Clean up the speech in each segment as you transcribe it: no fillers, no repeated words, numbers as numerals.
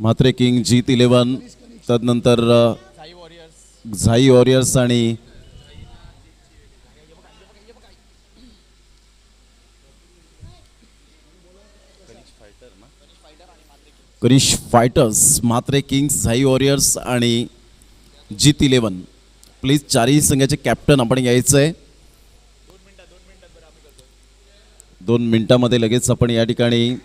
Mhatre king जीत 11 तदनंतर झाई warriors आणि करिश fighters Mhatre Kings झाई warriors आणि जीत 11 प्लीज चारही संघाचे कॅप्टन आपण यायचंय 2 मिनिटांमध्ये लगेच आपण या ठिकाणी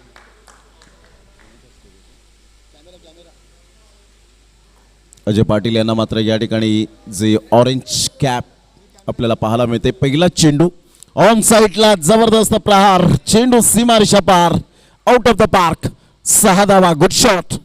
अजय पाटील यांना मात्र या ठिकाणी जे ऑरेंज कॅप आपल्याला पाहायला मिळते. पहिला चेंडू ऑन साईडला जबरदस्त प्रहार, चेंडू सीमारेषा पार, आउट ऑफ द पार्क, 6 धावा, गुड शॉट.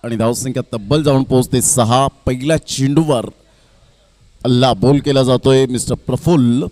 आणि धावसंख्या तब्बल जाऊन पोहोचते 6. पहिल्या चेंडूवर अल्ला बोल केला जातोय मिस्टर प्रफुल्ल.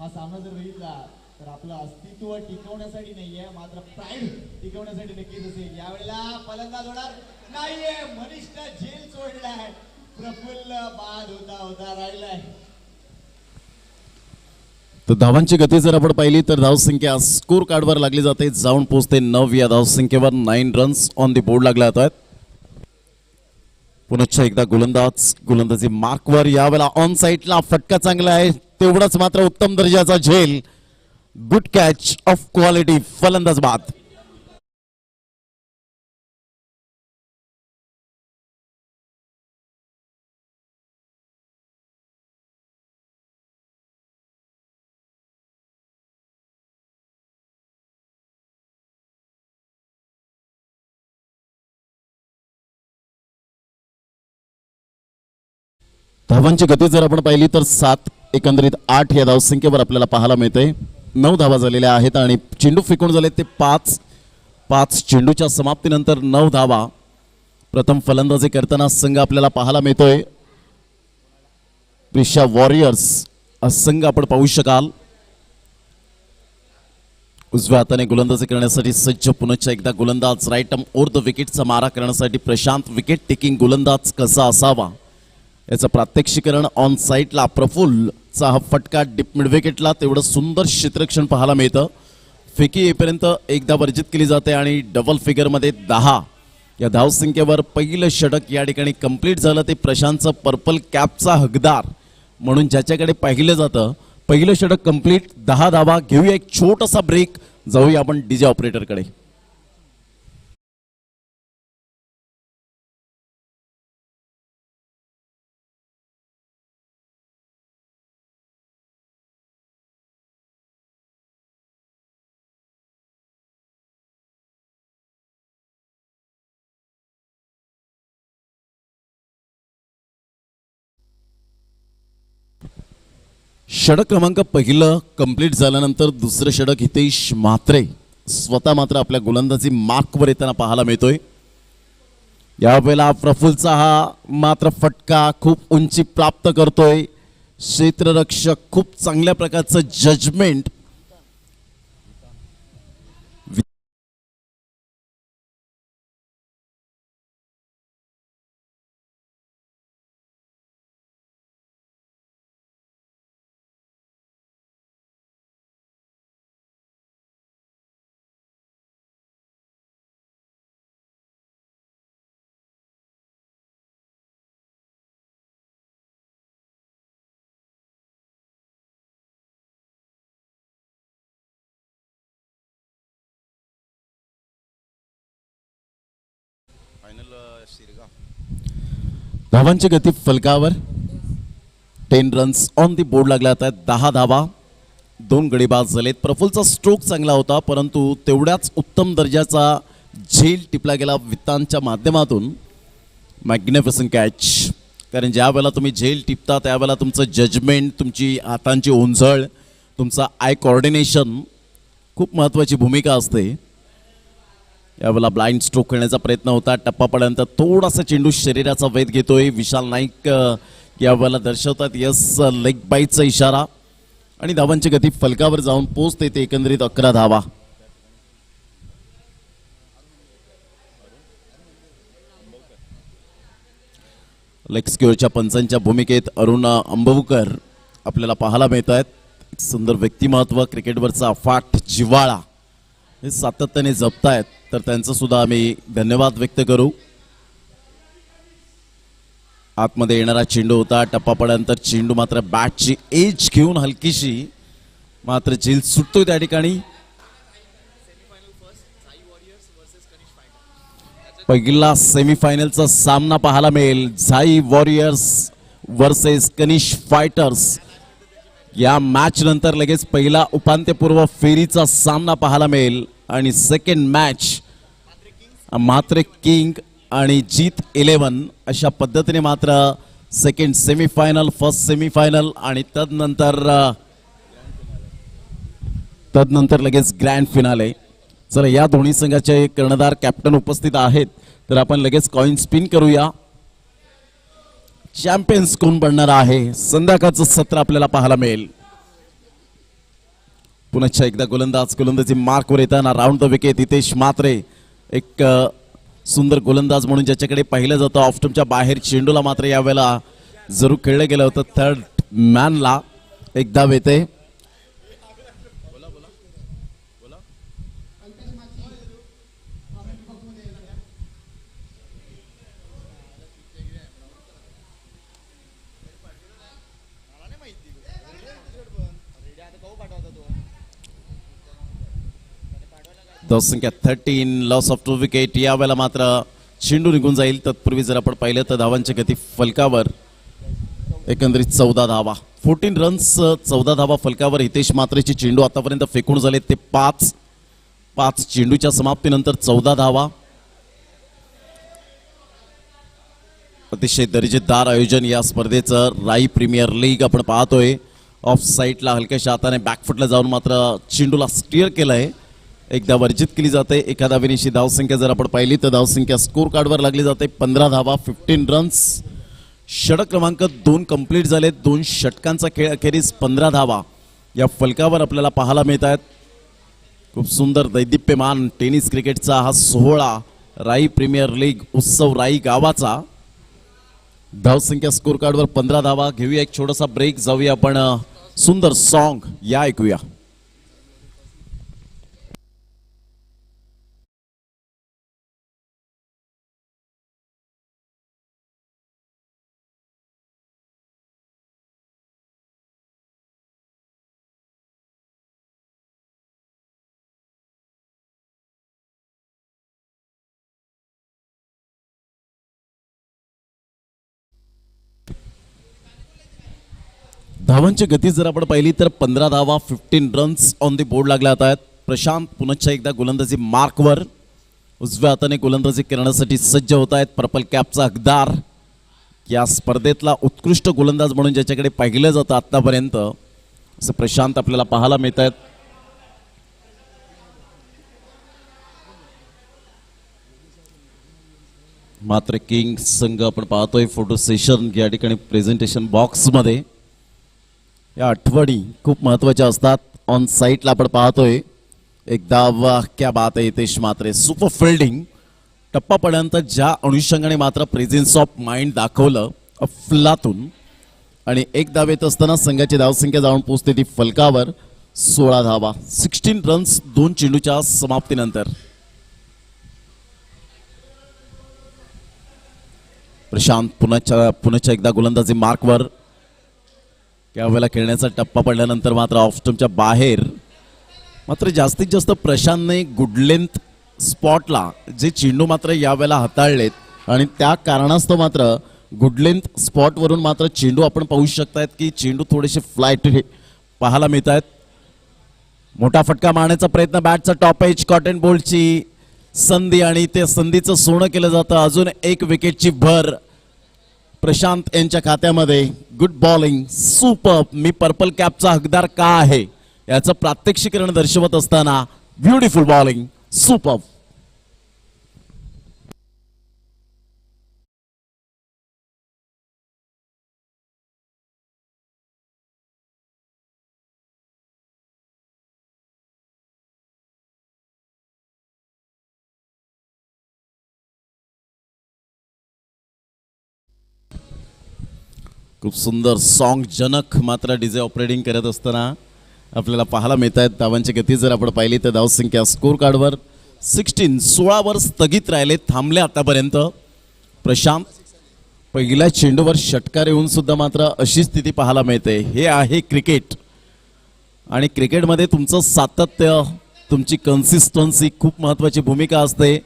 हा सामना जर बघितला तर आपलं अस्तित्व टिकवण्यासाठी नाहीये, मात्र प्राईड टिकवण्यासाठी नक्कीच असेल. यावेळेला फलंदाज होणार नाहीये, मनिष्ठ झेल सोडलाय, प्रफुल्ल बाद होता राहिलाय. तर धावांची गती जर आपण पाहिली तर धावसंख्या स्कोर कार्डवर लागली जाते, जाऊन पोहोचते 9 या धावसंख्येवर. 9 रन्स ऑन दी बोर्ड लागले जातात. पुन्हा एकदा गोलंदाजी मार्कवर. यावेळेला ऑन साईडला फटका चांगला आहे, तेवढाच मात्र उत्तम दर्जाचा झेल. गुड कॅच ऑफ क्वालिटी, फलंदाज बाद. धावांची गती जर आपण पाहिली तर 7 एकंदरीत 8 या धावसंख्येवर आपल्याला पाहायला मिळते. 9 धावा झालेल्या आहेत आणि चेंडू फेकून झाले ते 5 चेंडूच्या समाप्तीनंतर 9 धावा. प्रथम फलंदाजी करताना संघ आपल्याला पाहायला मिळतोय प्रिशा वॉरियर्स हा संघ आपण पाहू शकाल. उजव्या हाताने गोलंदाजी करण्यासाठी सज्ज. पुन्हा एकदा गोलंदाज राईट आर्म ओव्हर द विकेटचा मारा करण्यासाठी प्रशांत. विकेट टेकिंग गोलंदाज कसा असावा याचं प्रात्यक्षिकरण ऑन साईडला. प्रफुल्लचा हा फटका डीप मिड विकेटला, तेवढं सुंदर क्षेत्ररक्षण पाहायला मिळतं. फेकी येईपर्यंत एकदा वर्जित केली जाते आणि डबल फिगरमध्ये 10 या धावसंख्येवर पहिलं षटक या ठिकाणी कंप्लीट झालं. ते प्रशांतचं पर्पल कॅपचा हकदार म्हणून ज्याच्याकडे पाहिलं जातं. पहिलं षटक कंप्लीट, 10 धावा. घेऊया एक छोटासा ब्रेक, जाऊया आपण डीजे ऑपरेटरकडे. षटक क्रमांक पहिलं कंप्लीट झाल्यानंतर दुसरं षटक हितेश म्हात्रे स्वतः मात्र आपल्या गोलंदाजी मार्कवर येताना पाहायला मिळतोय. यावेळेला प्रफुल्लचा हा मात्र फटका खूप उंची प्राप्त करतोय. क्षेत्ररक्षक खूप चांगल्या प्रकारचं जजमेंट धावांची गती फलकावर 10 रन्स ऑन दी बोर्ड लागल्या आहेत. 10 धावा, 2 गडी बाद झालेत. प्रफुल्लचा स्ट्रोक चांगला होता, परंतु तेवढ्याच उत्तम दर्जाचा झेल टिपला गेला वित्तांच्या माध्यमातून. Magnificent catch. कारण ज्या वेळेला तुम्ही झेल टिपता त्यावेळेला तुमचं जजमेंट, तुमची हातांची ओंजळ, तुमचा आय कोऑर्डिनेशन खूप महत्त्वाची भूमिका असते. यावेळेला ब्लाइंड स्ट्रोक खेळण्याचा प्रयत्न होता. टप्पा पडल्यानंतर थोडासा चेंडू शरीराचा वेध घेतोय. विशाल नाईक यावेळेला दर्शवतात यस लेग बाईटचा इशारा आणि धावांची गती फलकावर जाऊन पोहोचते. ते एकंदरीत 11 धावा. लेग स्क्वेअरच्या पंचांच्या भूमिकेत अरुण अंबवकर आपल्याला पाहायला मिळत आहेत. एक सुंदर व्यक्तिमत्व, क्रिकेटवरचा अफाट जिव्हाळा हे सातत्याने जपतायत, तर त्यांचं सुद्धा आम्ही धन्यवाद व्यक्त करू. आतमध्ये येणारा चेंडू होता. टप्पा पडल्यानंतर चेंडू मात्र बॅटची एज घेऊन हलकीशी मात्र झेल सुटतोय त्या ठिकाणी. पहिला सेमीफायनलचा सामना पाहायला मिळेल. झाई वॉरियर्स वर्सेस कनिष फायटर्स. या मॅच नंतर लगेच पहिला उपांत्यपूर्व फेरीचा सामना पाहायला मिळेल आणि सेकंड मॅच म्हात्रे किंग आणि जीत 11 अशा पद्धतीने मात्र सेकंड सेमीफायनल, फर्स्ट सेमीफायनल आणि तदनंतर लगेच ग्रँड फिनाले. चला, या दोन्ही संघाचे कर्णधार कॅप्टन उपस्थित आहेत, तर आपण लगेच कॉइन स्पिन करूया. चॅम्पियन्स कोण बनणार आहे संध्याकाळचं सत्र आपल्याला पाहायला मिळेल. पुन्हा एकदा गोलंदाजी मार्कवर येताना round the wicket Hitesh Mhatre. एक सुंदर गोलंदाज म्हणून ज्याच्याकडे पाहिलं जातं. ऑफस्टंपच्या बाहेर चेंडूला मात्र यावेळेला जरूर खेळलं गेलं होतं. थर्ड मॅनला एक धाव येते. धावसंख्या 13, लॉस ऑफ 2 विकेट. यावेळेला मात्र चेंडू निघून जाईल. तत्पूर्वी जर आपण पाहिलं तर धावांची गती फलकावर एकंदरीत 14 धावा, 14 रन्स, 14 धावा फलकावर. हितेश म्हात्रेचे चेंडू आतापर्यंत फेकून झाले ते 5 चेंडूच्या समाप्तीनंतर 14 धावा. अतिशय दर्जेदार आयोजन या स्पर्धेचं. राई प्रीमियर लीग आपण पाहतोय. ऑफ साईडला हलक्याशा हाताने बॅकफुटला जाऊन मात्र चेंडूला स्टीअर केलंय. एकदा वर्जित केली जाते. एका धावेनिशी धावसंख्या जर आपण पाहिली तर धावसंख्या स्कोर कार्डवर लागली जाते. 15 धावा, 15 रन्स. षटक क्रमांक 2 कंप्लीट झाले. 2 षटकांचा खेळ अखेरीस 15 धावा या फलकावर आपल्याला पाहायला मिळत आहेत. खूप सुंदर दैदिप्यमान टेनिस क्रिकेटचा हा सोहळा, राई प्रीमियर लीग उत्सव राई गावाचा. धावसंख्या स्कोर कार्डवर 15 धावा. घेऊया एक छोटासा ब्रेक, जाऊया आपण सुंदर सॉन्ग या ऐकूया. धावांची गती जर आपण पाहिली तर 15 धावा, 15 रन्स ऑन दी बोर्ड लागल्या आहेत. प्रशांत पुन्हा एकदा गोलंदाजी मार्कवर उजव्या हाताने गोलंदाजी करण्यासाठी सज्ज होत आहेत. पर्पल कॅपचा हकदार, या स्पर्धेतला उत्कृष्ट गोलंदाज म्हणून ज्याच्याकडे पाहिलं जातं आतापर्यंत असं प्रशांत आपल्याला पाहायला मिळत आहेत. मात्र किंग संघ आपण पाहतोय फोटो सेशन या ठिकाणी प्रेझेंटेशन बॉक्समध्ये. या आठवणी खूप महत्वाच्या असतात. ऑन साईटला आपण पाहतोय एकदा वाह क्या बात आहे हितेश म्हात्रे. Super fielding. टप्पा पडल्यानंतर ज्या अनुषंगाने मात्र प्रेझेन्स ऑफ माइंड दाखवलं अफलातून आणि एक धाव येत असताना संघाची धावसंख्या जाऊन पोहोचते ती फलकावर 16 धावा, 16 रन्स 2 चेंडूच्या समाप्तीनंतर. प्रशांत पुन्हा एकदा गोलंदाजी मार्कवर. त्यावेळेला खेळण्याचा टप्पा पडल्यानंतर मात्र ऑफस्टंपच्या बाहेर मात्र जास्तीत जास्त प्रशांतने गुड लेंथ स्पॉटला जे चेंडू मात्र यावेळेला हाताळलेत आणि त्या कारणास्तव मात्र गुड लेंथ स्पॉट वरून मात्र चेंडू आपण पाहू शकतायत की चेंडू थोडेसे फ्लाईट पाहायला मिळत आहेत. मोठा फटका मारण्याचा प्रयत्न, बॅटचा टॉप एज, कॉटन बोल्टची संधी आणि ते संधीचं सोनं केलं जातं. अजून एक विकेटची भर प्रशांत यांच्या खात्यामध्ये. Good bowling, super. मी पर्पल कॅपचा हकदार का आहे याचं प्रात्यक्षिकरण दर्शवत असताना ब्युटिफुल बॉलिंग, सुपर. खूप सुंदर सॉन्ग जनक मात्र डीजे ऑपरेटिंग करत असताना आपल्याला पाहायला मिळत आहेत. धावांची गती जर आपण पाहिली तर धावसंख्या स्कोर कार्डवर 16 वर स्थगित राहिले, थांबले आतापर्यंत. प्रशांत पहिल्या चेंडूवर षटकार येऊन सुद्धा मात्र अशी स्थिती पाहायला मिळते. हे आहे क्रिकेट आणि क्रिकेटमध्ये तुमचं सातत्य, तुमची कन्सिस्टन्सी खूप महत्वाची भूमिका असते.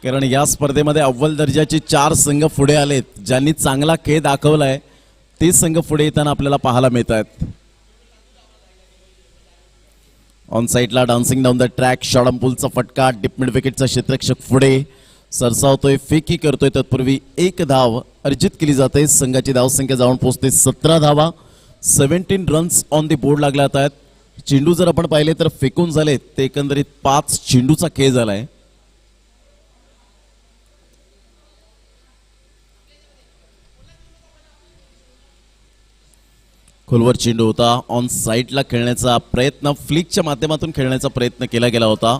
कारण या स्पर्धेमध्ये अव्वल दर्जाचे 4 संघ पुढे आलेत. ज्यांनी चांगला खेळ दाखवलाय ते संघ पुढे येताना आपल्याला पाहायला मिळत आहेत. ऑन साईडला डान्सिंग डाऊन द ट्रॅक, शॉर्टपुलचा फटका, डिप मिड विकेटचा क्षेत्ररक्षक पुढे सरसावतोय, फेकी करतोय. तत्पूर्वी एक धाव अर्जित केली जाते. संघाची धावसंख्या जाऊन पोहोचते 17 धावा. 17 रन्स ऑन दी बोर्ड लागले आहेत. चेंडू जर आपण पाहिले तर फेकून झालेत ते एकंदरीत 5 चेंडूचा खेळ झालाय. खोलवर चेंडू होता. ऑन साईडला खेळण्याचा प्रयत्न, फ्लिकच्या माध्यमातून खेळण्याचा प्रयत्न केला गेला होता.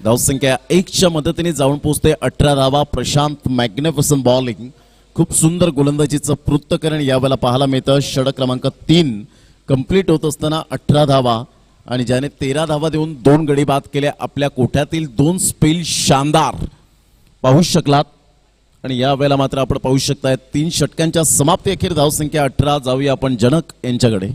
धावसंख्या 1च्या मदतीने जाऊन पोहोचते 18 धावा. प्रशांत मॅग्निफिसंट बॉलिंग, खूप सुंदर गोलंदाजीचं पृथ्थकरण यावेळेला पाहायला मिळतं. षटक क्रमांक 3 कंप्लीट होत असताना 18 धावा आणि ज्याने 13 धावा देऊन 2 गडी बाद केले. आपल्या कोठ्यातील 2 स्पेल शानदार पाहू शकलात. आणि या वेळेला मात्र आपण पाहू शकताय 3 षटकांच्या समाप्ती अखेर धावसंख्या 18. जाऊया आपण जनक यांच्याकडे.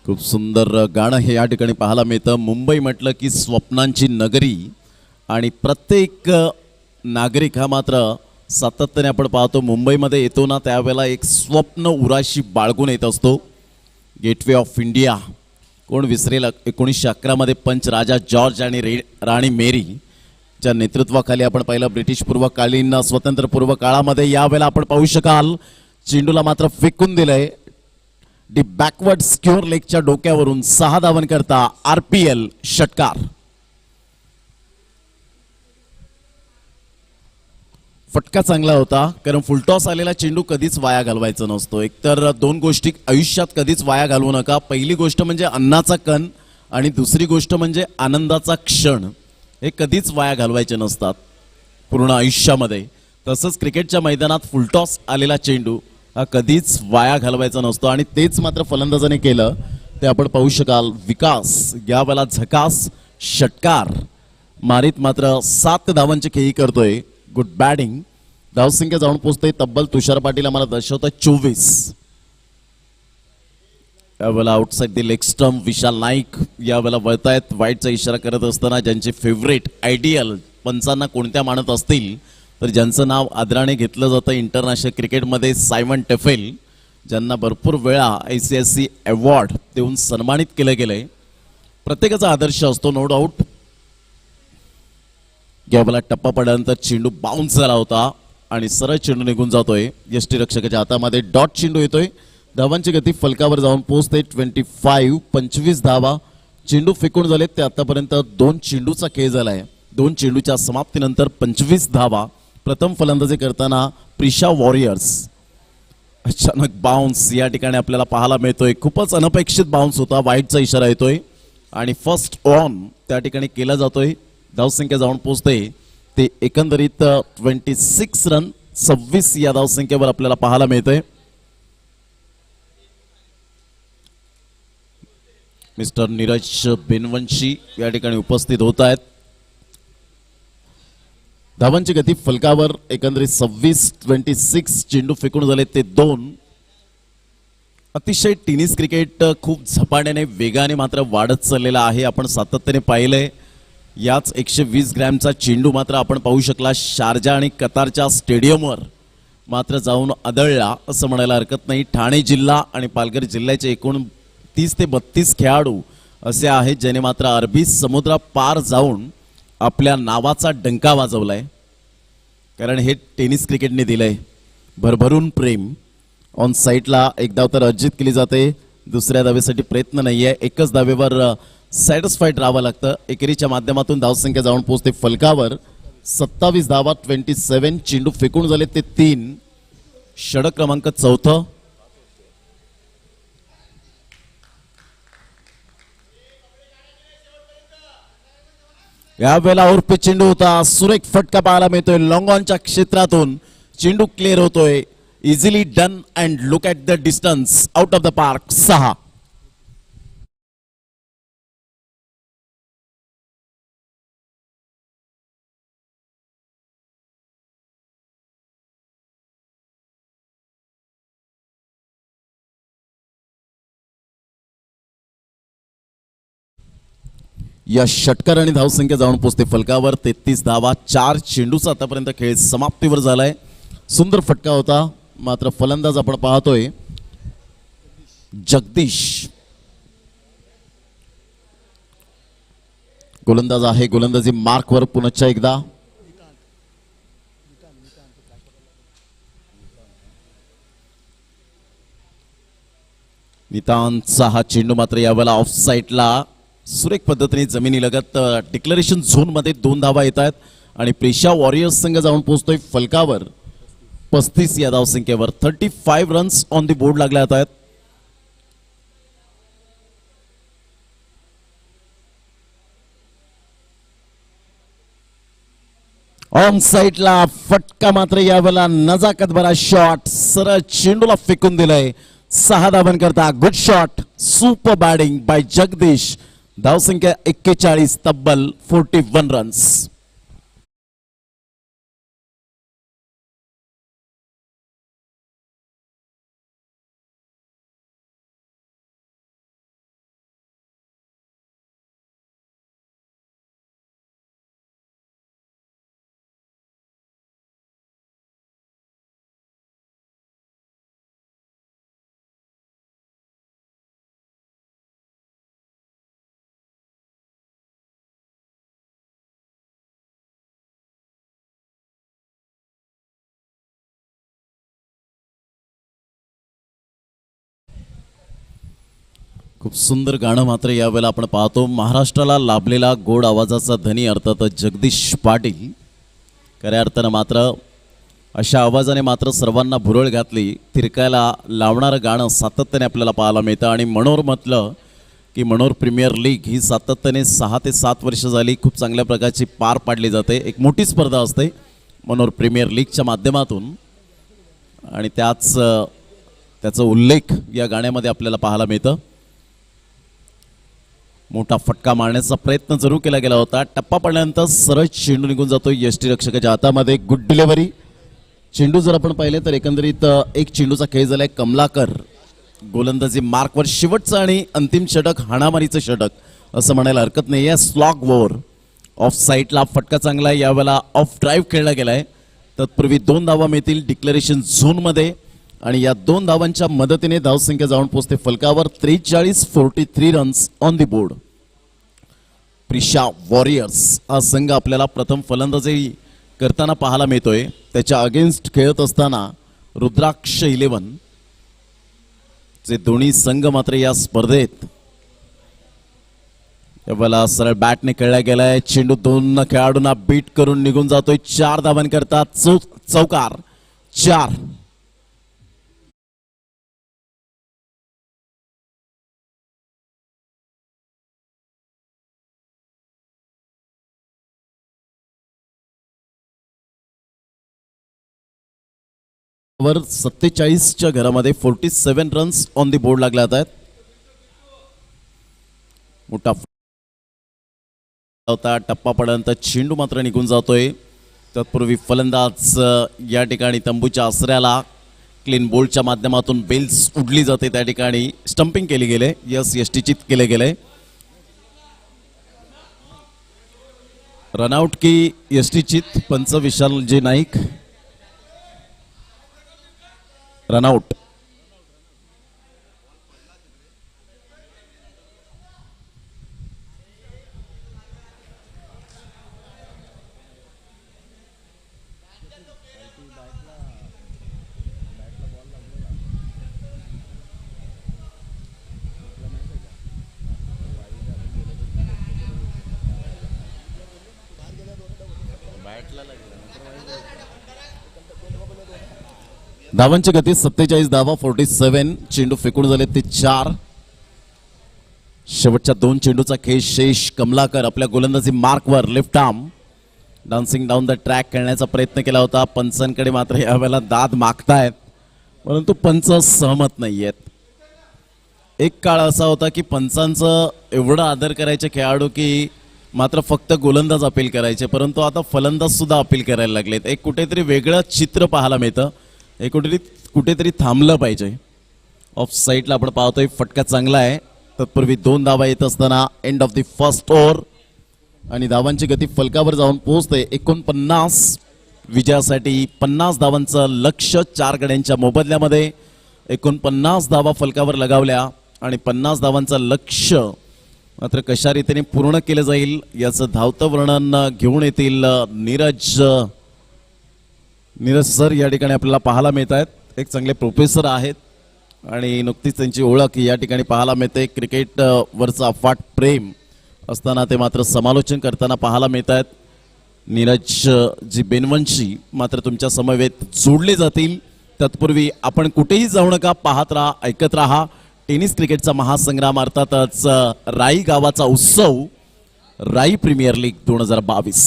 खूप सुंदर गाणं हे या ठिकाणी पाहायला मिळतं. मुंबई म्हटलं की स्वप्नांची नगरी आणि प्रत्येक नागरिक हा मात्र सातत्याने आपण पाहतो मुंबईमध्ये येतो ना त्यावेळेला एक स्वप्न उराशी बाळगून येत असतो. गेटवे ऑफ इंडिया कोण विसरेल. 1911 मध्ये पंच राजा जॉर्ज आणि राणी मेरी च्या नेतृत्वाखाली आपण पाहिलं ब्रिटिशपूर्वकालीन स्वतंत्रपूर्व काळामध्ये. यावेळेला आपण पाहू शकाल चेंडूला मात्र फेकून दिलंय. डी बॅकवर्ड स्क्युअर लेगच्या डोक्यावरून 6 धावन करता RPL षटकार. फटका चांगला होता कारण फुलटॉस आलेला चेंडू कधीच वाया घालवायचा नसतो. एकतर 2 गोष्टी आयुष्यात कधीच वाया घालवू नका. पहिली गोष्ट म्हणजे अन्नाचा कण आणि दुसरी गोष्ट म्हणजे आनंदाचा क्षण. हे कधीच वाया घालवायचे नसतात पूर्ण आयुष्यामध्ये. तसंच क्रिकेटच्या मैदानात फुलटॉस आलेला चेंडू हा कधीच वाया घालवायचा नसतो आणि तेच मात्र फलंदाजाने केलं ते आपण पाहू शकाल. विकास यावेळेला झकास षटकार मारीत मात्र 7 धावांची खेळी करतोय. Good batting. धावसंख्या जाऊन पोहोचते तब्बल तुषार पाटील आम्हाला दर्शवतोय 24. यावेळेला आउटसाइड दी लेग स्टंप विशाल नाईक यावेळेला वळतायत वाईटचा इशारा करत असताना. ज्यांचे फेवरेट आयडियल पंचांना कोणत्या मानत असतील तर ज्यांचं नाव आदराने घेतलं जातं इंटरनॅशनल क्रिकेटमध्ये सायमन टेफेल, ज्यांना भरपूर वेळा ICIC अवॉर्ड देऊन सन्मानित केलं गेलंय. प्रत्येकाचा आदर्श असतो नो डाऊट. यावेळेला टप्पा पडल्यानंतर चेंडू बाउन्स झाला होता आणि सरळ चेंडू निघून जातोय. यष्टीरक्षकाच्या हातामध्ये डॉट चेंडू येतोय. धावांची गती फलकावर जाऊन पोहोचते 25 धावा. चेंडू फेकून झालेत ते आतापर्यंत 2 चेंडूचा खेळ झालाय. 2 चेंडूच्या समाप्तीनंतर 25 धावा. प्रथम फलंदाजी करताना प्रिशा वॉरियर्स. अचानक बाउन्स या ठिकाणी आपल्याला पाहायला मिळतोय. खूपच अनपेक्षित बाउन्स होता. वाईटचा इशारा येतोय आणि फर्स्ट ऑन त्या ठिकाणी केला जातोय. धावसंख्या जाऊन पोहोचते ते एकंदरीत 26 रन 26 या धावसंख्येवर आपल्याला पाहायला मिळतंय. मिस्टर नीरज बेनवंशी या ठिकाणी उपस्थित होत आहेत. धावांची गती फलकावर एकंदरीत 26-26 चेंडू फेकून झाले ते 2. अतिशय टेनिस क्रिकेट खूप झपाट्याने वेगाने मात्र वाढत चाललेला आहे. आपण सातत्याने पाहिलंय. याच 120 ग्रॅमचा चेंडू मात्र आपण पाहू शकला शारजा आणि कतारच्या स्टेडियमवर मात्र जाऊन आदळला असं म्हणायला हरकत नाही. ठाणे जिल्हा आणि पालघर जिल्ह्याचे एकूण 30 ते 32 खेळाडू असे आहेत ज्याने मात्र अरबी समुद्र पार जाऊन आपल्या नावाचा डंका वाजवलाय. कारण हे टेनिस क्रिकेटने दिलंय भरभरून प्रेम. ऑन साईडला एक धाव तर अर्जित केली जाते. दुसऱ्या धावेसाठी प्रयत्न नाहीये. एकच धावेवर सॅटिस्फाईड राहावं लागतं. एकेरीच्या माध्यमातून धावसंख्या जाऊन पोहोचते फलकावर 27 धावा 27. चेंडू फेकून झाले ते 3. षटक क्रमांक 4. यावेळेला उर्फ चेंडू होता. सुरेख फटका पाहायला मिळतोय. लॉंग ऑनच्या क्षेत्रातून चेंडू क्लिअर होतोय. Easily done and look at the distance out of the park. 6. या षटकार आणि धावसंख्या जाऊन पोचते फलकावर 33 धावा 4 चेंडूचा आतापर्यंत खेळ समाप्तीवर झालाय. सुंदर फटका होता. मात्र फलंदाज आपण पाहतोय जगदीश. गोलंदाज आहे. गोलंदाजी मार्कवर पुन्हा एकदा. नितांतचा हा चेंडू मात्र यावेळेला ऑफ साईडला सुरेख पद्धतीने जमिनीलगत डिक्लेरेशन झोन मध्ये 2 धावा येत आहेत आणि प्रेशा वॉरियर्स संघ जाऊन पोहोचतोय फलकावर 35 या धावसंख्येवर. 35 रन्स ऑन दी बोर्ड लागले आहेत. ऑन साईडला फटका मात्र यावेळेला नजाकत भरा शॉट सरळ चेंडूला फेकून दिलाय. 6 धावांकरता good shot. Super batting by Jagdish. धावसंख्या 41 तब्बल 41 रन्स. खूप सुंदर गाणं मात्र यावेळेला आपण पाहतो. महाराष्ट्राला लाभलेला गोड आवाजाचा धनी अर्थात जगदीश पाटील. खऱ्या अर्थानं मात्र अशा आवाजाने मात्र सर्वांना भुरळ घातली. थिरकायला लावणारं गाणं सातत्याने आपल्याला पाहायला मिळतं. आणि मनोर म्हटलं की मनोर प्रीमियर लीग ही सातत्याने 6 ते 7 वर्ष झाली खूप चांगल्या प्रकारची पार पाडली जाते. एक मोठी स्पर्धा असते मनोर प्रीमियर लीगच्या माध्यमातून आणि त्याचा उल्लेख या गाण्यामध्ये आपल्याला पाहायला मिळतं. मोठा फटका मारण्याचा प्रयत्न जरूर केला गेला होता. टप्पा पडल्यानंतर सरळ चेंडू निघून जातो यष्टीरक्षकाच्या हातामध्ये. Good delivery. चेंडू जर आपण पाहिले तर एकंदरीत एक चेंडूचा खेळ झालाय. कमलाकर गोलंदाजी मार्कवर. शेवटचं आणि अंतिम षटक हाणामारीचं षटक असं म्हणायला हरकत नाही आहे. स्लॉग ओव्हर ऑफ साईडला फटका चांगला आहे. यावेळेला ऑफ ड्राईव्ह खेळला गेलाय. तत्पूर्वी 2 धावा मिळतील डिक्लेरेशन झोनमध्ये आणि या 2 धावांच्या मदतीने धावसंख्या जाऊन पोहोचते फलकावर 43 runs on the board. Prisha warriors हा संघ आपल्याला प्रथम फलंदाजी करताना पाहायला मिळतोय. त्याच्या अगेन्स्ट खेळत असताना रुद्राक्ष 11 जे दोन्ही संघ मात्र या स्पर्धेत यावेळेला सरळ बॅटने खेळला गेलाय. चेंडू 2 खेळाडूंना बीट करून निघून जातोय. 4 धावांकरता चौकार. 4. वर 47च्या घरामध्ये 47 रन्स ऑन दी बोर्ड लागले आहेत. मोठा होता टप्पा पडल्यानंतर चेंडू मात्र निघून जातोय. तत्पूर्वी फलंदाज या ठिकाणी तंबूच्या आसऱ्याला क्लीन बोल्डच्या माध्यमातून बेल्स उडली जाते. त्या ठिकाणी स्टंपिंग केली गेले. यस यष्टीचित केले गेले. रनआउट की यष्टीचित. पंच विशालजी नाईक. रनआउट. धावांची गती 47 धावा 47. चेंडू फेकून झाले ते 4. शेवटच्या 2 चेंडूचा खेळ. शेष कमलाकर आपल्या गोलंदाजी मार्कवर left arm dancing down the track खेळण्याचा प्रयत्न केला होता. पंचांकडे मात्र यावेळेला दाद मागतायत परंतु पंच सहमत नाहीयेत. एक काळ असा होता की पंचांचं एवढं आदर करायचे खेळाडू की मात्र फक्त गोलंदाज अपील करायचे परंतु आता फलंदाज सुद्धा अपील करायला लागलेत. एक कुठेतरी वेगळं चित्र पाहायला मिळतं. हे कुठेतरी थांबलं पाहिजे. ऑफ साईडला आपण पाहतोय फटका चांगला आहे. तत्पूर्वी 2 धावा येत असताना end of the first over आणि धावांची गती फलकावर जाऊन पोहोचते 49. विजयासाठी 50 धावांचं लक्ष्य 4 गड्यांच्या मोबदल्यामध्ये. 49 धावा फलकावर लगावल्या आणि 50 धावांचं लक्ष्य मात्र कशा रीतीने पूर्ण केलं जाईल याचं धावतं वर्णन घेऊन येतील नीरज सर या ठिकाणी आपल्याला पाहायला मिळत आहेत. एक चांगले प्रोफेसर आहेत आणि नुकतीच त्यांची ओळख या ठिकाणी पाहायला मिळते. क्रिकेट वरचं अफाट प्रेम असताना ते मात्र समालोचन करताना पाहायला मिळत आहेत. नीरज जी बेनवंशी मात्र तुमच्या समवेत जोडले जातील. तत्पूर्वी आपण कुठेही जाऊ नका. पाहत राहा, ऐकत राहा. टेनिस क्रिकेटचा महासंग्राम अर्थातच राई गावाचा उत्सव राई प्रीमियर लीग 2022.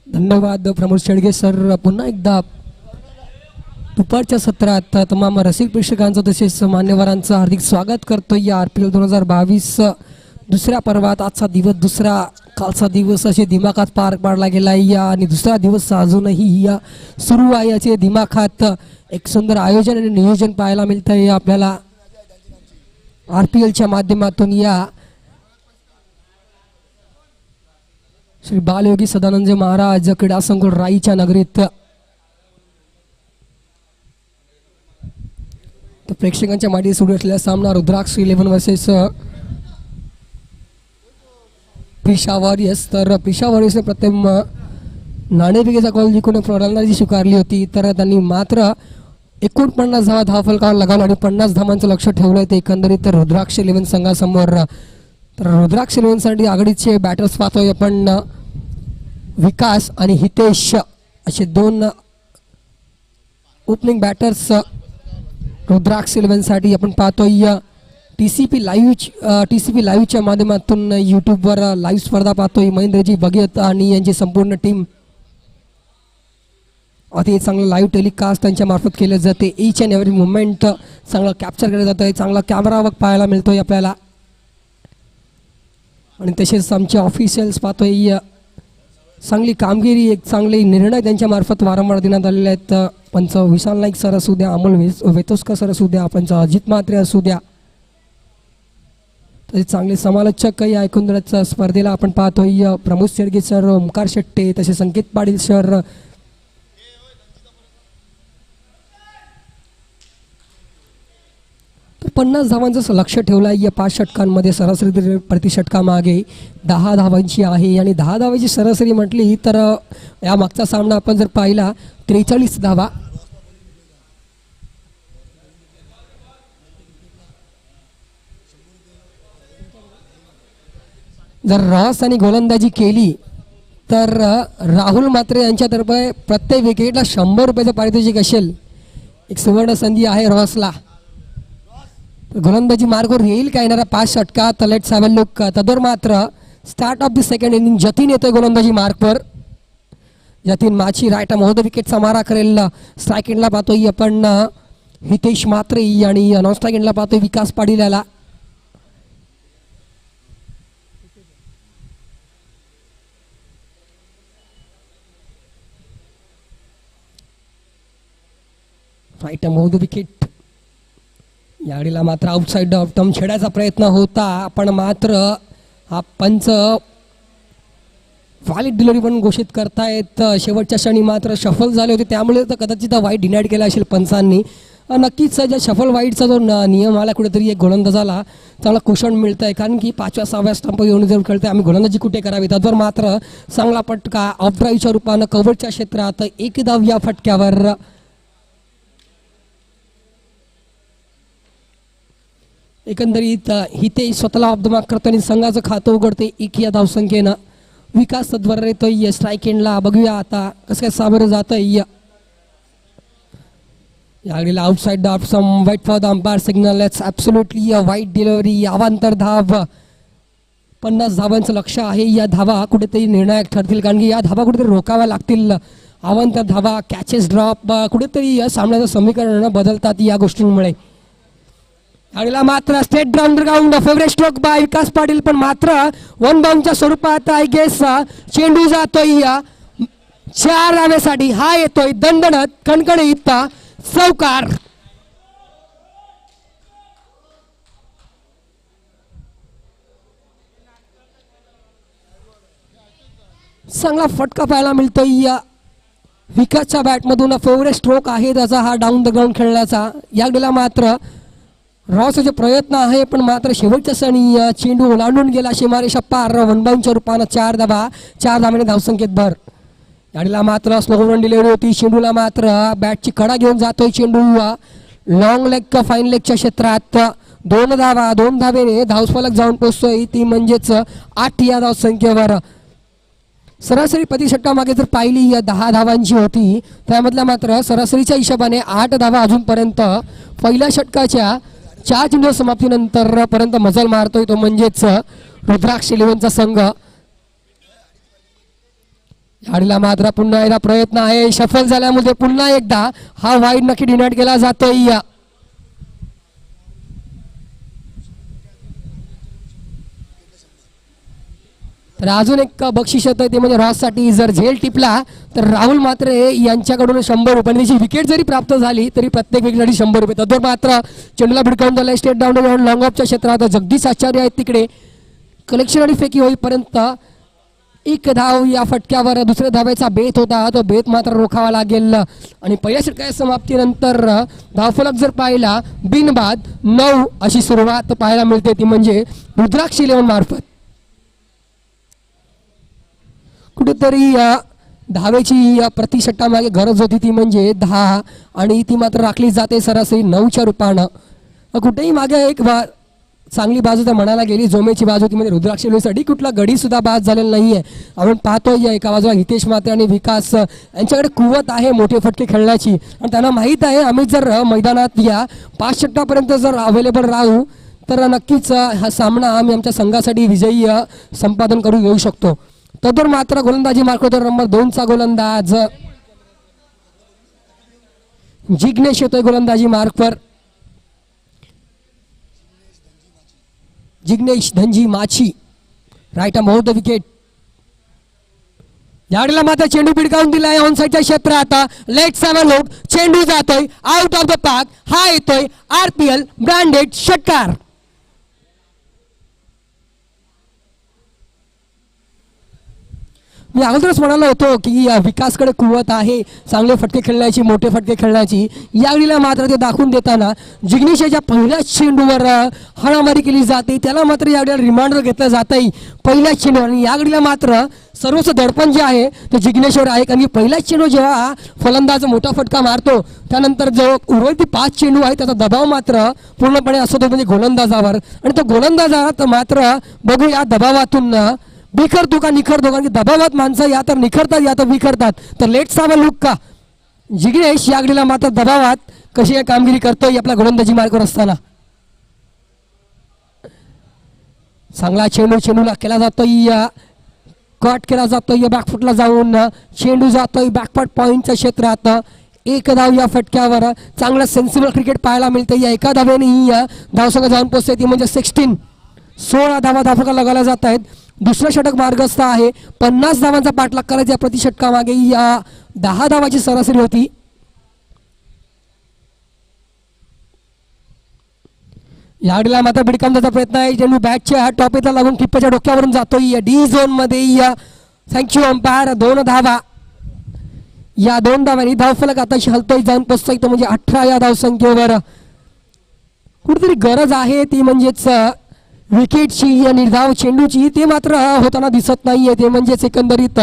धन्यवाद प्रमोद शेडगे सर. पुन्हा एकदा दुपारच्या सत्रात तमाम रसिक प्रेक्षकांचं तसेच मान्यवरांचं हार्दिक स्वागत करतो या RPL 2022 दुसऱ्या पर्वात. आजचा दिवस दुसरा, कालचा दिवस असे दिमाखात पार पाडला गेला या आणि दुसरा दिवस अजूनही या सुरू आहे. याचे दिमाखात एक सुंदर आयोजन आणि नियोजन पाहायला मिळतं आहे आपल्याला RPLच्या माध्यमातून. या श्री बालयोगी सदानंद महाराज क्रीडा संकुल राईच्या नगरीत तर प्रेक्षकांच्या मागे सुरू असलेला सामना रुद्राक्ष 11 वर्सेस पेशावर. यस, तर पेशावर प्रथम नाणेफेकीचा कॉल जिंकून फलंदाजी स्वीकारली होती तर त्यांनी मात्र 49 धावा फलकावर लगावला आणि 50 धावांचं लक्ष ठेवलं ते एकंदरीत रुद्राक्ष 11 संघासमोर. तर रुद्राक्ष 11 साठी आघाडीचे बॅटर्स पाहतोय आपण. विकास आणि हितेश असे 2 ओपनिंग बॅटर्स रुद्राक्ष 11 साठी आपण पाहतोय. TCP लाईव्हच्या माध्यमातून यूट्यूबवर लाईव्ह स्पर्धा पाहतोय महेंद्रजी भगत आणि यांची संपूर्ण टीम. अति चांगलं लाईव्ह टेलिकास्ट त्यांच्या मार्फत केलं जाते. ईच अँड एव्हरी मुवमेंट चांगलं कॅप्चर केलं जातं आहे. चांगला कॅमेरा वर्क पाहायला मिळतोय आपल्याला. आणि तसेच आमचे ऑफिशियल्स पाहतोय चांगली कामगिरी, एक चांगले निर्णय त्यांच्या मार्फत वारंवार देण्यात आलेले आहेत. पंच विशाल नाईक सर असू द्या, अमोल वेतोस्कर सर असू द्या, पंच अजित म्हात्रे असू द्या, तसेच चांगले समालोचक या एकंदरच स्पर्धेला आपण पाहतोय. प्रमोद शेडगे सर, ओमकार शेट्टे, तसेच संकेत पाटील सर. तर 50 धावांचं लक्ष ठेवलं आहे या 5 षटकांमध्ये. सरासरी प्रति षटकामागे 10 धावांची आहे आणि 10 धावांची सरासरी म्हटली तर या मागचा सामना आपण जर पाहिला 43 धावा. जर रॉस आणि गोलंदाजी केली तर राहुल म्हात्रे यांच्यातर्फे प्रत्येक विकेटला 100 रुपयाचं पारितोषिक असेल. एक सुवर्ण संधी आहे रॉसला. गोलंदाजी मार्गावर येईल का येणाऱ्या 5 षटकात? Let's have a look. तदर मात्र start of the second inning Jatin येतोय गोलंदाजी मार्कवर. जतीन माची राईट महोदय विकेटचा मारा करेल. स्ट्राईक एंडला पाहतोय आपण हितेश म्हात्रे आणि नॉन स्ट्राईक एंडला पाहतोय विकास पाटील याला. राईट महोदय विकेट. याडीला मात्र आउटसाइड ऑफ टर्म छेडायचा प्रयत्न होता, पण मात्र हा पंच व्हॅलिड डिलिव्हरी पण घोषित करतायत. शेवटच्या क्षणी मात्र शफल झाले होते, त्यामुळे तर कदाचित वाईट डिनाईड केला असेल पंचांनी. नक्कीच ज्या शफल वाईटचा जो नियम आला कुठेतरी एक गोलंदाजाला चांगला कुशन मिळतं आहे, कारण की 5व्या 6व्या स्टंप येऊन जर कळतं आम्ही गोलंदाजी कुठे करावी. त्यावर मात्र चांगला फटका ऑफ ड्राईव्हच्या रूपानं कव्हरच्या क्षेत्रात 1 धाव या फटक्यावर. एकंदरीत हितेश स्वतःला ऑफ द मार्क करतो आणि संघाचं खातं उघडते 1 या धावसंख्येनं. विकास सद्वार येतोय स्ट्राईक एंडला. बघूया आता कसं काय सामोरं जातंय. यावेळेला outside the off some wide for the umpire signal. It's absolutely a wide delivery. अवांतर धाव. 50 धावांचं लक्ष आहे. या धावा कुठेतरी निर्णायक ठरतील, कारण की या धावा कुठेतरी रोकाव्या लागतील. अवांतर धावा, कॅचेस ड्रॉप, कुठेतरी या सामन्याचं समीकरण बदलतात या गोष्टींमुळे. यावेळेला मात्र state ground favourite stroke by Vikas Patil, पण मात्र 1 बाउंडच्या स्वरूपात आय गेस चेंडू जातोय 4 धावेसाठी. हा येतोय दणदणत कणकणीत चौकार. चांगला फटका पाहायला मिळतोय विकासच्या बॅटमधून. फेवरेट स्ट्रोक आहे त्याचा हा डाऊन द ग्राउंड खेळण्याचा. यावेळेला मात्र रॉसचे प्रयत्न आहे, पण मात्र शेवटच्या क्षणी चेंडू ओलांडून गेला सीमारेषा पार. 1 बाउंडच्या रूपानं 4 धावा, 4 धावाने धावसंख्येत भर. याडीला मात्र स्लो रन डिलिव्हरी होती. चेंडूला मात्र बॅटची कडा घेऊन जातोय चेंडू लॉंग लेग फाईन लेगच्या क्षेत्रात. 2 धावा, 2 धावेने धावफलक जाऊन पोहोचतोय, ती म्हणजेच 8 या धावसंख्येवर. सरासरी प्रति षटकामागे जर पाहिली 10 धावांची होती, त्यामधल्या मात्र सरासरीच्या हिशोबाने 8 धावा अजूनपर्यंत पहिल्या षटकाच्या 4 चेंडू समाप्तीनंतर पर्यंत मजल मारतोय, तो म्हणजेच रुद्राक्ष इलेव्हनचा संघ. याडीला मात्र पुन्हा एकदा प्रयत्न आहे. सफल झाल्यामुळे पुन्हा एकदा हा वाईड नक्की डिनाईड केला जातोय. तर अजून एक बक्षीस येतं, ते म्हणजे रॉससाठी. जर झेल टिपला तर राहुल म्हात्रे यांच्याकडून 100 रुपये. त्याची विकेट जरी प्राप्त झाली तरी प्रत्येक विकेटसाठी 100 रुपये. तद्वार मात्र चेंडूला भिडकावून झालाय स्टेट डाऊन ग्राउंड लॉंग ऑफच्या क्षेत्रात. जगदीश आचार्य आहेत तिकडे. कलेक्शन आणि फेकी होईपर्यंत 1 धाव या फटक्यावर. दुसऱ्या धावेचा बेत होता, तो बेत मात्र रोखावा लागेल. आणि पहिल्या षटकाच्या समाप्तीनंतर धावफलक जर पाहिला बिनबाद 9 अशी सुरुवात पाहायला मिळते, ती म्हणजे रुद्राक्ष इलेव्हन मार्फत. कुठेतरी धावेची प्रति षटकामागे गरज होती, ती म्हणजे 10, आणि ती मात्र राखली जाते सरासरी 9च्या रूपानं. कुठेही मागे एक चांगली बाजू तर म्हणायला गेली, जोमेची बाजू ती म्हणजे रुद्राक्ष इलेव्हनसाठी कुठला गडी सुद्धा बाद झालेला नाहीये. आपण पाहतोय एका बाजूला हितेश म्हात्रे आणि विकास यांच्याकडे कुवत आहे मोठे फटके खेळण्याची, आणि त्यांना माहीत आहे आम्ही जर मैदानात या 5 षटकापर्यंत जर अवेलेबल राहू तर नक्कीच हा सामना आम्ही आमच्या संघासाठी विजयी संपादन करून घेऊ शकतो. तदर मात्र गोलंदाजी मार्कवर नंबर 2चा गोलंदाज जिग्नेश येतोय गोलंदाजी मार्कवर. जिग्नेश धनजी माची right arm over the wicket. याडीला मात्र चेंडू पिडकावून दिलाय ऑन साईडच्या क्षेत्रात. लेट सेवन लोक चेंडू जातोय आउट ऑफ द पार्क. हा येतोय RPL ब्रँडेड षटकार. मी अगोदरच म्हणालो होतो की विकासकडे कुवत आहे चांगले फटके खेळण्याची, मोठे फटके खेळण्याची. यावेळीला मात्र ते दाखवून देताना जिग्नेशच्या पहिल्याच चेंडूवर हाणामारी केली जाते. त्याला मात्र यावेळेला रिमांडर घेतलं जात आहे पहिल्याच चेंडूवर. आणि यावेळीला मात्र सर्वच दडपण जे आहे ते जिग्नेशवर आहे, कारण की पहिल्याच चेंडू जेव्हा फलंदाज मोठा फटका मारतो त्यानंतर जो उर्वरित 5 चेंडू आहे त्याचा दबाव मात्र पूर्णपणे असतो म्हणजे गोलंदाजावर. आणि तो गोलंदाजात मात्र बघू या दबावातून बिखरतो का निखरतो, कारण की दबावात माणसं या तर निखरतात या तर बिखरतात. तर लेट सावा लुक का जिग्नेश यागडीला मात्र दबावात कशी कामगिरी करतोय आपल्या गोलंदाजी मार्गावर असताना. चांगला चेंडूला केला जातोय, कट केला जातोय बॅकफुटला जाऊन. चेंडू जातोय बॅकफुट पॉईंटच्या क्षेत्रात. एक धाव या फटक्यावर. चांगला सेन्सिबल क्रिकेट पाहायला मिळते. या एका धावेने ही धावसंख्या जाऊन पोहोचते ती म्हणजे 16 धावा धावफलका लगावल्या जात आहेत. दुसरं षटक मार्गस्थ आहे. 50 धावांचा पाठलाग करायचा प्रति षटकामागे या 10 धावाची सरासरी होती. याडीला मात्र बिडकामचा प्रयत्न आहे. चेंडू बॅटच्या टॉपेला लागून टिप्पच्या डोक्यावरून जातोय डी झोन मध्ये. Thank you umpire. 2 धावा. या 2 धावांनी धावफलक आताशी हलतोय जाऊन पोचतोय तो म्हणजे 18 या धावसंख्येवर. कुठेतरी गरज आहे ती म्हणजेच विकेटची या निर्धाव चेंडूची, ते मात्र होताना दिसत नाहीये. ते म्हणजेच एकंदरीत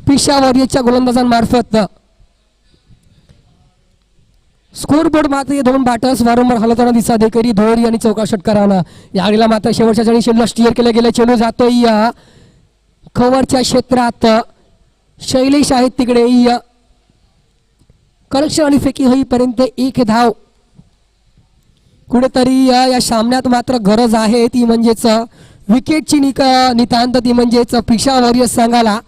पेशावरच्या गोलंदाजांमार्फत. स्कोरबोर्ड मात्र हे 2 बॅटर्स वारंवार हलवताना दिसत एकरी धोरी आणि चौका षटकारानं. यावेळेला मात्र शेवटच्या क्षणी चेंडूला स्टिअर केलं गेलं. चेंडू जातोय कव्हरच्या क्षेत्रात. शैलेश आहेत तिकडे. कनेक्शन आणि फेकी होईपर्यंत 1 धाव. कुठेतरी या सामन्यात मात्र गरज आहे ती म्हणजेच विकेटची नितांत, ती म्हणजेच पिशा वॉरियर्स संघाला.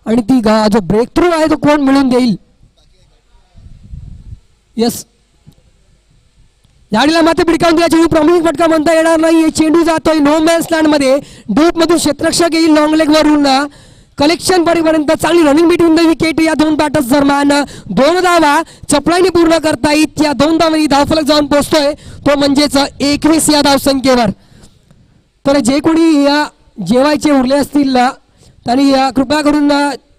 आणि ती जो ब्रेक थ्रू आहे तो कोण मिळून देईल. यस, याडीला मात्र बिडकावून दिला चेंडू प्रमुख फटका म्हणता येणार नाही. चेंडू जातोय नो मॅन्स लँड मध्ये. डीप मधून क्षेत्ररक्षक येईल लॉंग लेग वरून. कलेक्शन पर्यंत चांगली रनिंग बिटवीन द विकेट या 2 बॅटर्स दरम्यान. 2 धावा चपळाईने पूर्ण करता येत. या 2 धावांनी धावफलक जाऊन पोहोचतोय तो म्हणजेच 21 या धावसंख्येवर. तर जे कोणी जेवायचे उरले असतील त्यांनी कृपया करून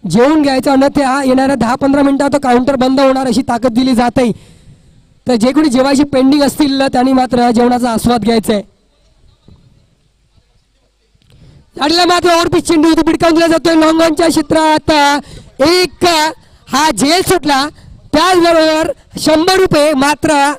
जेवून घ्यायचं, अन्यथा येणाऱ्या 10-15 मिनिटात काउंटर बंद होणार अशी ताकद दिली जाते. तर जे कोणी जेवायची पेंडिंग असतील त्यांनी मात्र जेवणाचा आस्वाद घ्यायचा आहे. याडीला मात्र ओव्हरपिच चेंडू बिडकावून दिला जातोय लॉंगॉनच्या क्षेत्रात. एक हा झेल सुटला. त्याचबरोबर 100 रुपये मात्र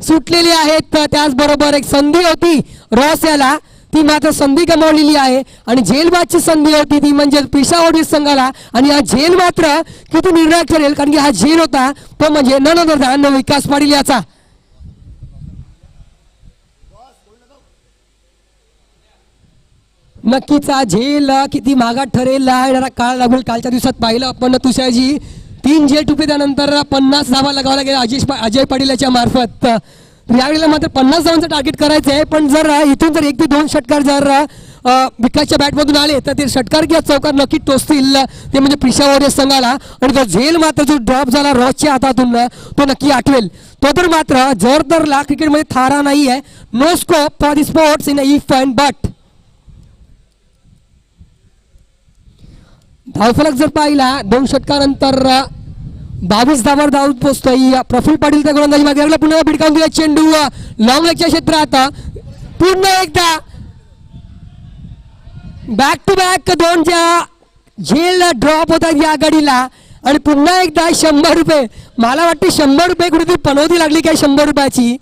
सुटलेले आहेत. त्याचबरोबर एक संधी होती रॉस याला, ती मात्र संधी गमावलेली आहे. आणि झेलबादची संधी होती ती म्हणजे पेशावरच्या संघाला. आणि हा झेल मात्र किती निर्णायक ठरेल, कारण की हा झेल होता तो म्हणजे नन अदर दॅन विकास पाटील याचा. नक्कीच हा झेल किती मागात ठरेल येणारा काळ लागून. कालच्या दिवसात पाहिलं आपण तुषारजी 3 झेल टुपे त्यानंतर 50 धावा लगावला गेला अजय पाटील याच्या मार्फत. यावेळेला मात्र 50 धावांचं टार्गेट करायचं आहे. पण जर इथून जर 1 ते 2 षटकार जर विकासच्या बॅटमधून आले तर ते षटकार किंवा चौकार नक्की टोचतील ते म्हणजे पेशावर संघाला. आणि तो झेल मात्र जो ड्रॉप झाला रॉसच्या हातातून तो नक्की आठवेल. तो तर मात्र जरदरला क्रिकेटमध्ये थारा नाही आहे. No scope for the sports in if and but. धावफलक जर पाहिला 2 षटकानंतर 22 धावांवर धाव पोहोचतोय. प्रफुल्ल पाटील त्या गोलंदाजी मागे लागला. पुन्हा बिडकावून दिला चेंडू लॉंग लेगच्या क्षेत्रात. पुन्हा एकदा बॅक टू बॅक 2 झेल ड्रॉप होतात या गाडीला. आणि पुन्हा एकदा 100 रुपये. मला वाटते 100 रुपये कुठेतरी पनवती लागली काय 100 रुपयाची.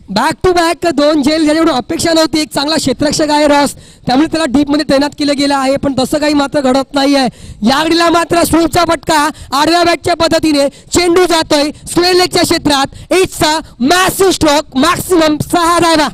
बॅक टू बॅक दोन झेल ज्याच्याकडून अपेक्षा नव्हती. एक चांगला क्षेत्ररक्षक आहे रॉस, त्यामुळे त्याला डीप मध्ये तैनात केलं गेलं आहे, पण तसं काही मात्र घडत नाही आहे. या घडीला मात्र स्वीपचा फटका आडव्या बॅटच्या पद्धतीने चेंडू जातोय स्क्वेअर लेगच्या क्षेत्रात. इट्सचा मॅसिव्ह स्ट्रोक, मॅक्सिमम 6 धावा.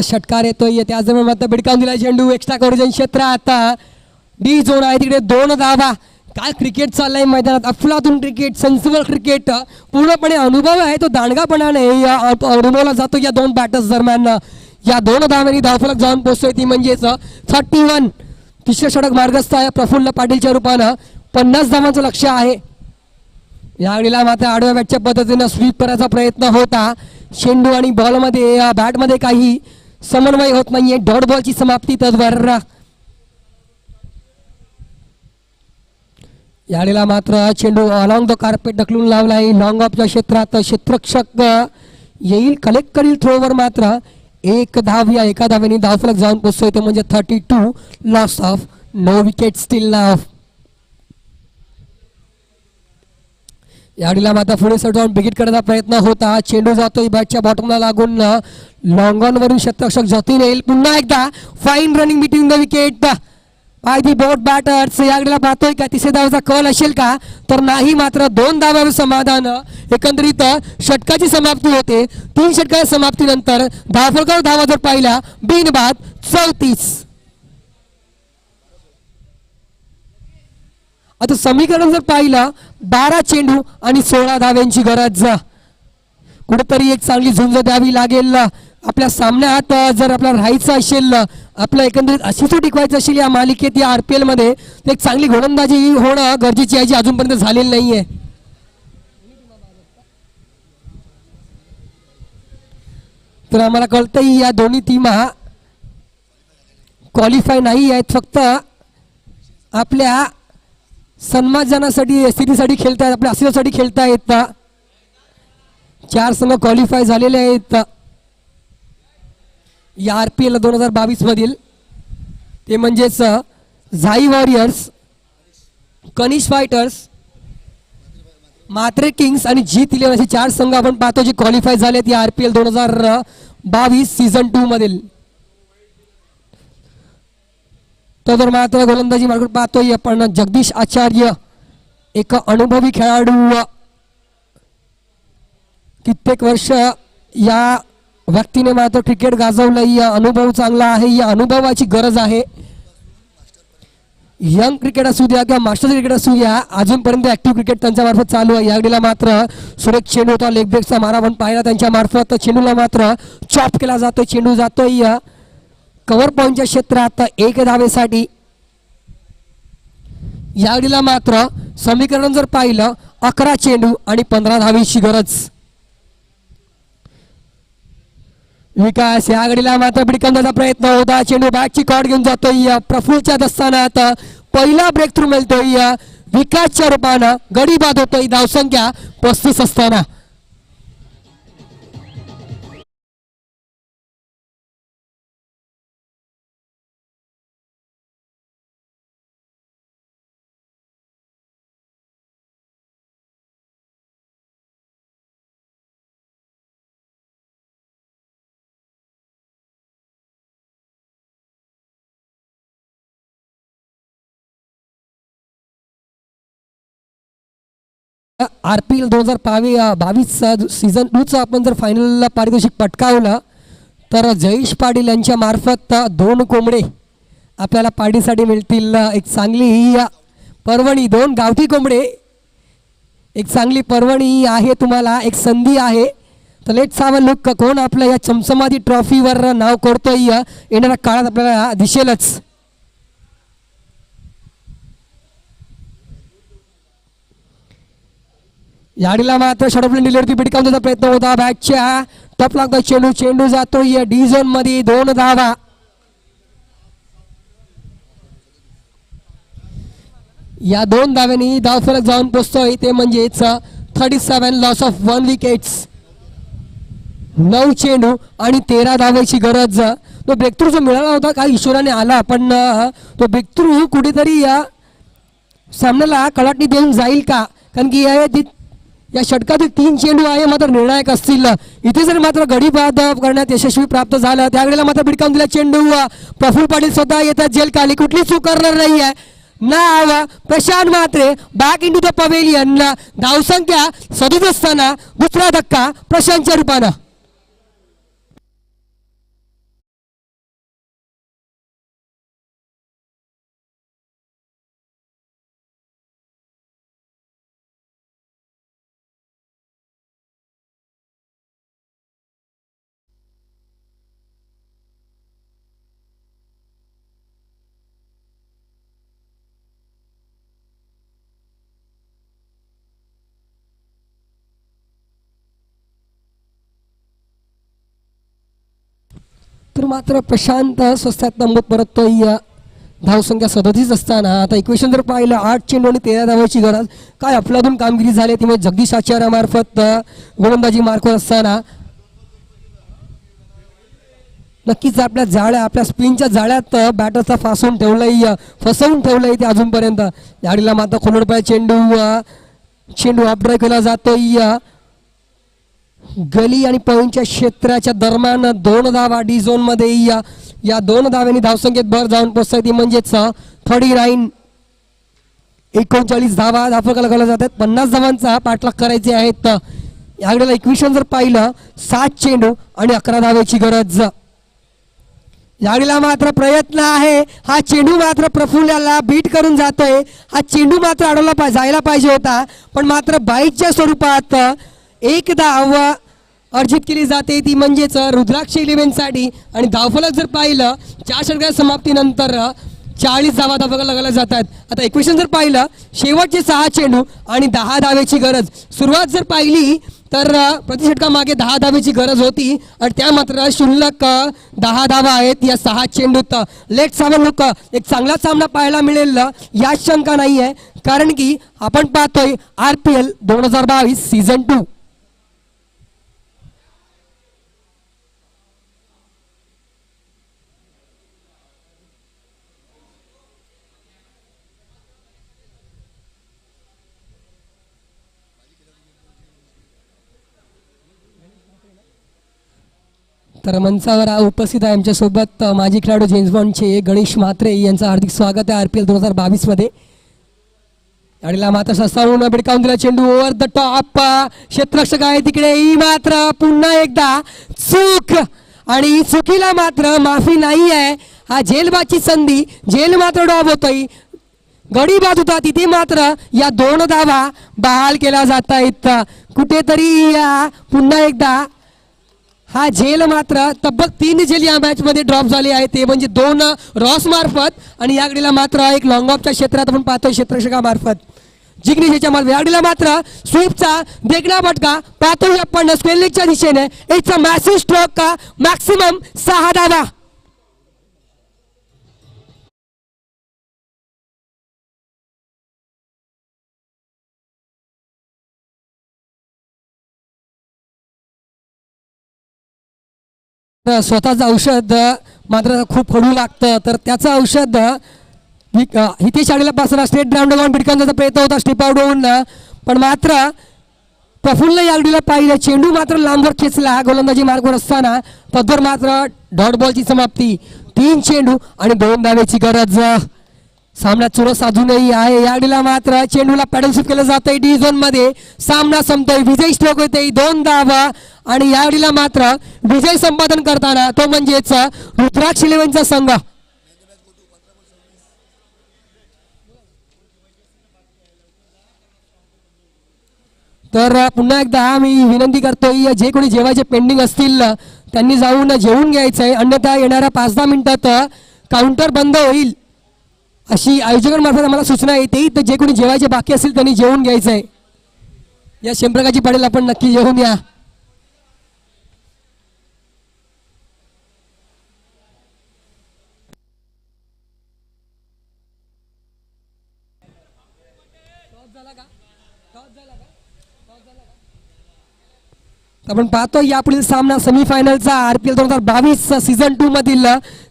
षटकार येतोय, त्याचमुळे मात्र बिडकावून दिला चेंडू एक्स्ट्रा कव्हरेज क्षेत्रात. डी झोन आहे तिकडे 2 धावा. काय क्रिकेट चाललंय मैदानात, अफलातून क्रिकेट, सेन्सिबल क्रिकेट, पूर्णपणे अनुभव आहे तो दांडगापणाने अनुभवला जातो या दोन बॅटर्स दरम्यान. या 2 धावांनी धावफलक जाऊन पोहोचतोय ती म्हणजेच 31. तिसरे षटक मार्गस्थ आहे प्रफुल्ल पाटीलच्या रूपानं. 50 धावांचं लक्ष आहे. या घडीला मात्र आडव्या बॅटच्या पद्धतीनं स्वीप करायचा प्रयत्न होता. चेंडू आणि बॉलमध्ये बॅटमध्ये काही समन्वय होत नाहीये. डॉट बॉलची समाप्ती तद्वर. यावेळेला मात्र चेंडू अलॉंग द कार्पेट ढकलून लावला आहे लॉंग ऑफच्या क्षेत्रात. क्षेत्ररक्षक येईल, कलेक्ट करील थ्रोवर मात्र 1 धाव. या 1 धावेने धावफलक जाऊन पोहोचतोय तो म्हणजे 32. Loss of, no wicket still नाव. याडीला मात्र पुढे जाऊन बिगिट करण्याचा प्रयत्न होता. चेंडू जातोय बॅटच्या बॉटमला लागून लॉंग ऑन वरून क्षेत्ररक्षक जतीन येईल. पुन्हा एकदा fine running between the wicket by the both batters. याडीला पाहतोय का तिसऱ्या धावाचा कल असेल का, तर नाही. मात्र 2 धावांवर समाधान. एकंदरीत षटकाची समाप्ती होते. 3 षटकाच्या समाप्तीनंतर धावफलकावर धावा जर पाहिला बिनबाद 34. आता समीकरण जर पाहिलं 12 चेंडू आणि 16 धाव्यांची गरज. कुठेतरी एक चांगली झुंज द्यावी लागेल आपल्या सामन्यात. जर आपल्याला राहायचं असेल, आपलं एकंदरीत अस्तित्व टिकवायचं असेल या मालिकेत, या RPL मध्ये, एक चांगली गोलंदाजी होणं गरजेची आहे जी अजूनपर्यंत झालेली नाहीये. तर आम्हाला कळतंय या दोन्ही टीमा क्वालिफाय नाही आहेत, फक्त आपल्या सन्मानासाठी स्थितीसाठी खेळतायत, आपल्या अस्तित्वासाठी खेळतायत. 4 संघ क्वालिफाय झालेले आहेत या RPL 2022 मधील. ते म्हणजेच झाई वॉरियर्स, कनिष फायटर्स, मात्रे किंग्स आणि G11 असे 4 संघ आपण पाहतो जे क्वालिफाय झालेत या RPL 2022 सीझन 2 मधील. तर मात्र गोलंदाजी मार्ग पाहतोय आपण जगदीश आचार्य, एक अनुभवी खेळाडू, कित्येक वर्ष या व्यक्तीने मात्र क्रिकेट गाजवलंय. अनुभव चांगला आहे, या अनुभवाची गरज आहे. यंग क्रिकेट असू द्या किंवा मास्टर क्रिकेट असू द्या, अजूनपर्यंत ऍक्टिव्ह क्रिकेट त्यांच्या मार्फत चालू आहे. यावेळेला मात्र सुरेख चेंडू होता, लेग ब्रेकचा मारा पण पाहिला त्यांच्या मार्फत. चेंडूला मात्र चॉप केला जातोय. चेंडू जातोय कव्हर पॉईंटच्या क्षेत्रात 1 धावेसाठी. यावेळेला मात्र समीकरण जर पाहिलं 11 चेंडू आणि 15 धावेची गरज. विकास या घडीला मात्र बिडकावण्याचा प्रयत्न होता. चेंडू बॅटची कॉट घेऊन जातोय प्रफुल्लच्या दस्तानात. पहिला ब्रेक थ्रू मिळतोय विकासच्या रूपानं. गडी बाद होतोय धावसंख्या 35 असताना. RPL 2022 सीझन 2चं आपण जर फायनलला पारितोषिक पटकावलं तर जयेश पाटील यांच्या मार्फत 2 कोंबडे आपल्याला पार्टीसाठी मिळतील. एक चांगली ही पर्वणी, 2 गावठी कोंबडे, एक चांगली पर्वणी आहे तुम्हाला, एक संधी आहे. तर लेट्स हॅव अ लुक कोण आपल्या या चमचमाती ट्रॉफीवर नाव करतोय येणाऱ्या काळात आपल्याला दिसेलच. याडीला मात्र शॉर्टप्लेन डिलिव्हरी बिडकावण्याचा प्रयत्न होता. बॅटच्या टप लागतो चेंडू. चेंडू जातोय डी झोन मध्ये. 2 धावा. या 2 धाव्यांनी धावफलक जाऊन पोहोचतोय ते म्हणजेच 37. Loss of 1 wickets. 9 चेंडू आणि 13 धावांची गरज. तो ब्रेकथ्रू जो मिळाला होता काही ईश्वराने आला, पण तो ब्रेकथ्रू कुठेतरी या सामन्याला कलाटणी देऊन जाईल का? कारण की या षटकातील 3 चेंडू आहे मात्र निर्णायक असतील. इथे जर मात्र गडी बाद करण्यात यशस्वी प्राप्त झालं त्यावेळेला मात्र भिडकावून दिला चेंडू. प्रफुल्ल पाटील स्वतः येतात जेल खाली, कुठली चूक करणार नाही आहे. नाव Prashant Mhatre back into the pavilion. धावसंख्या 37 असताना दुसरा धक्का प्रशांतच्या रूपानं. तर मात्र प्रशांत स्वस्तात तंबूत परततोय. धावसंख्या 37 असताना आता इक्वेशन जर पाहिलं 8 चेंडू आणि 13 धावांची गरज. काय अफलातून कामगिरी झाली ती म्हणजे जगदीश आचार्यामार्फत गोलंदाजी मार्फत असताना नक्कीच आपल्या जाळ्या आपल्या स्पिनच्या जाळ्यात बॅटरचा फसवून ठेवलंय ते अजूनपर्यंत. याडीला मात्र खोलडपाय चेंडू अपड्राईव्ह केला जातोय. गली आणि पॉईंटच्या क्षेत्राच्या दरम्यान 2 धावा डी झोन मध्ये. या 2 धाव्यांनी धावसंख्येत भर जाऊन पोहोचते म्हणजेच 39 धावा धावफलकाला केल्या जातात. 50 धावांचा पाठलाग करायचे आहेत. यावेळेला इक्वेशन जर पाहिलं 7 चेंडू आणि 11 धावेची गरज. यावेळेला मात्र प्रयत्न आहे. हा चेंडू मात्र प्रफुल्लाला बीट करून जातोय. हा चेंडू मात्र अडवला जायला पाहिजे होता, पण मात्र बाईटच्या स्वरूपात 1 धाव अर्जित केली जाते ती म्हणजेच रुद्राक्ष 11 साठी. आणि धावफलक जर पाहिलं 4 षटकाच्या समाप्तीनंतर 40 धावा धावफलकाला जातात. आता इक्वेशन जर पाहिलं शेवटचे 6 चेंडू आणि 10 धावेची गरज. सुरुवात जर पाहिली तर प्रति षटकामागे 10 धावेची गरज होती आणि त्या मात्र शुल्लक 10 धावा आहेत या 6 चेंडूत. लेट 7 लुक एक चांगला सामना पाहायला मिळेल यात शंका नाही आहे, कारण की आपण पाहतोय RPL 2022 सीझन 2. तर मंचावर उपस्थित आहे आमच्यासोबत माजी खेळाडू जेम्स बॉन्डचे गणेश म्हात्रे यांचं हार्दिक स्वागत आहे RPL 2022 मध्ये. गाडीला मात्र सस्तावून भिडकावून दिला चेंडू ओव्हर द टॉप. क्षेत्ररक्षक आहे तिकडे मात्र पुन्हा एकदा चूक आणि चुकीला मात्र माफी नाही आहे. हा झेलबाची संधी, झेल मात्र डॉब होतोय. गडी बाद होता तिथे मात्र या 2 धावा बहाल केल्या जात आहेत. कुठेतरी पुन्हा एकदा हा झेल मात्र तब्बल 3 झेल या मॅच मध्ये ड्रॉप झाले आहे, ते म्हणजे 2 रॉस मार्फत आणि या गडीला मात्र एक लॉंग ऑफच्या क्षेत्रात आपण पाहतोय क्षेत्ररक्षकामार्फत. जिग्नेशच्या याडीला मात्र स्वीपचा देखणा फटका पाहतोय आपण स्क्वेअरलेगच्या दिशेने. इट्स अ मॅसिव्ह स्ट्रोक का मॅक्सिमम 6 धावा. स्वतःचं औषध मात्र खूप कडू लागतं, तर त्याचं औषध हितेश शाळेला पासून स्टेट ग्राउंड जाऊन भिडकावण्याचा प्रयत्न होता स्टेप आउट होऊन, पण मात्र प्रफुल्ल यागडीला पाहिलं चेंडू मात्र लांबवर खेचला गोलंदाजी मार्गावर असताना. तद्वर मात्र डॉट बॉलची समाप्ती. 3 चेंडू आणि 2 धावेची गरज. सामना चुरस अजूनही आहे. यागडीला मात्र चेंडूला पॅडल शिफ्ट केलं जातंय डी झोन मध्ये. सामना संपतोय, विजय स्ट्रोक होते 2 धावा आणि यावेळीला मात्र विजय संपादन करताना तो म्हणजेच रुद्राक्ष 11चा संघ. तर पुन्हा एकदा मी विनंती करतोय जे कोणी जेवायचे पेंडिंग असतील त्यांनी जाऊन जेवून घ्यायचंय, अन्यथा येणाऱ्या 5-10 मिनिटात काउंटर बंद होईल अशी आयोजकांमार्फत आम्हाला सूचना येते. तर जे कोणी जेवायचे बाकी असेल त्यांनी जेवून घ्यायचंय. या शेंप्रकाची पाडेल आपण नक्की जेवून या. आपण पाहतो यापुढील सामना सेमीफायनलचा RPL 2022 सीझन 2 मधील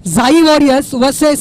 जाई वॉरियर्स वर्सेस